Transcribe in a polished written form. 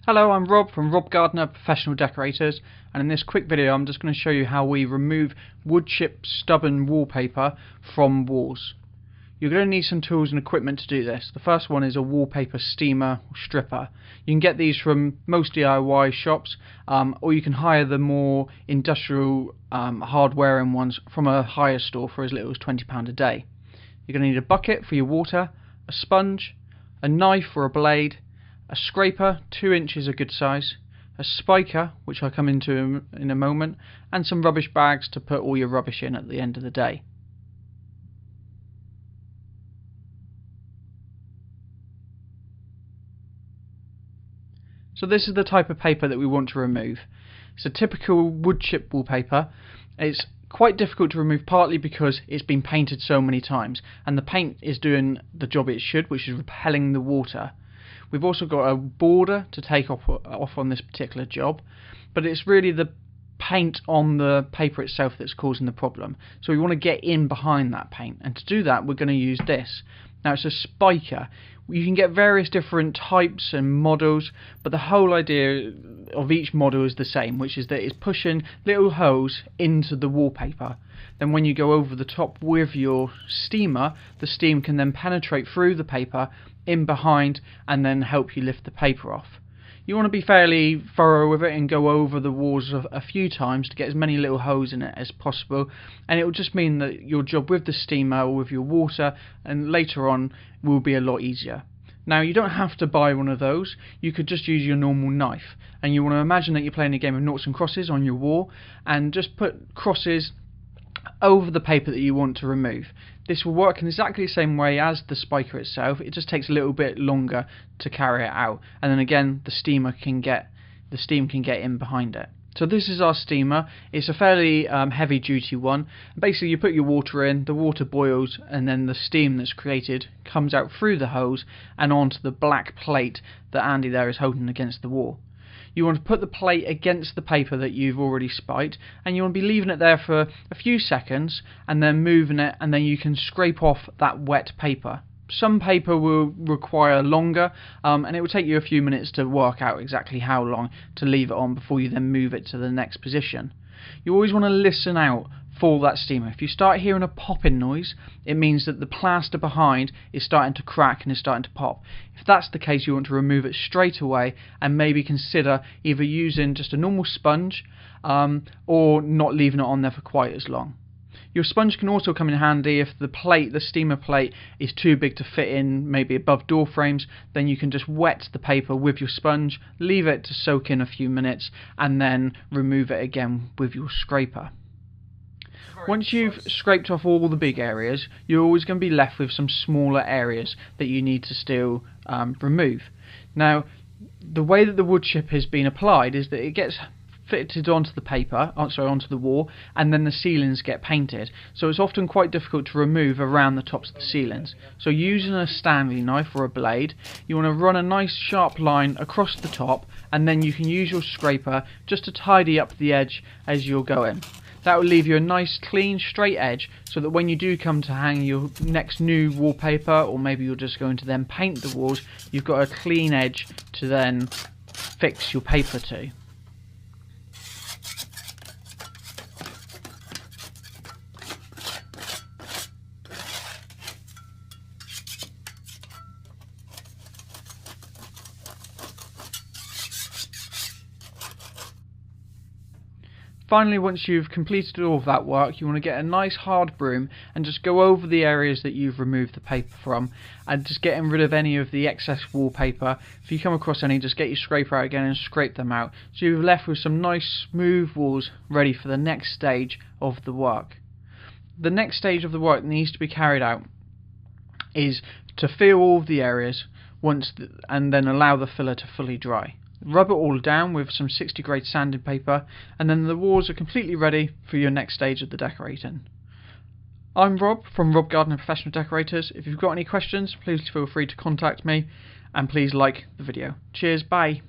Hello, I'm Rob from Gardner Professional Decorators, and in this quick video I'm just going to show you how we remove wood chip stubborn wallpaper from walls. You're going to need some tools and equipment to do this. The first one is a wallpaper steamer or stripper. You can get these from most DIY shops, or you can hire the more industrial hard-wearing ones from a hire store for as little as £20 a day. You're going to need a bucket for your water, a sponge, a knife or a blade, a scraper, 2 inches a good size, a spiker, which I'll come into in a moment, and some rubbish bags to put all your rubbish in at the end of the day. So this is the type of paper that we want to remove. It's a typical wood chip wallpaper. It's quite difficult to remove, partly because it's been painted so many times and the paint is doing the job it should, which is repelling the water. We've also got a border to take off on this particular job, but it's really the paint on the paper itself that's causing the problem. So we want to get in behind that paint, and to do that we're going to use this. Now it's a spiker. You can get various different types and models, but the whole idea of each model is the same, which is that it's pushing little holes into the wallpaper. Then when you go over the top with your steamer, the steam can then penetrate through the paper in behind and then help you lift the paper off. You want to be fairly thorough with it and go over the walls a few times to get as many little holes in it as possible, and it will just mean that your job with the steamer or with your water and later on will be a lot easier. Now you don't have to buy one of those, you could just use your normal knife, and you want to imagine that you're playing a game of noughts and crosses on your wall and just put crosses over the paper that you want to remove. This will work in exactly the same way as the spiker itself. It just takes a little bit longer to carry it out, and then again the steam can get in behind it. So this is our steamer. It's a fairly heavy duty one. Basically you put your water in, the water boils, and then the steam that's created comes out through the hose and onto the black plate that Andy there is holding against the wall. You want to put the plate against the paper that you've already spiked, and you want to be leaving it there for a few seconds and then moving it, and then you can scrape off that wet paper. Some paper will require longer, and it will take you a few minutes to work out exactly how long to leave it on before you then move it to the next position. You always want to listen out for that steamer. If you start hearing a popping noise, it means that the plaster behind is starting to crack and is starting to pop. If that's the case, you want to remove it straight away and maybe consider either using just a normal sponge or not leaving it on there for quite as long. Your sponge can also come in handy if the steamer plate is too big to fit in, maybe above door frames. Then you can just wet the paper with your sponge, leave it to soak in a few minutes, and then remove it again with your scraper. Once you've scraped off all the big areas, you're always going to be left with some smaller areas that you need to still remove. Now, the way that the wood chip has been applied is that it gets fitted onto the paper, onto the wall, and then the ceilings get painted. So it's often quite difficult to remove around the tops of the ceilings. So using a Stanley knife or a blade, you want to run a nice sharp line across the top, and then you can use your scraper just to tidy up the edge as you're going. That will leave you a nice clean straight edge, so that when you do come to hang your next new wallpaper, or maybe you're just going to then paint the walls, you've got a clean edge to then fix your paper to. Finally, once you've completed all of that work, you want to get a nice hard broom and just go over the areas that you've removed the paper from, and just getting rid of any of the excess wallpaper. If you come across any, just get your scraper out again and scrape them out, so you're left with some nice smooth walls ready for the next stage of the work. The next stage of the work that needs to be carried out is to fill all of the areas and then allow the filler to fully dry. Rub it all down with some 60 grade sanding paper, and then the walls are completely ready for your next stage of the decorating. I'm Rob from Gardner Professional Decorators. If you've got any questions, please feel free to contact me, and please like the video. Cheers, bye.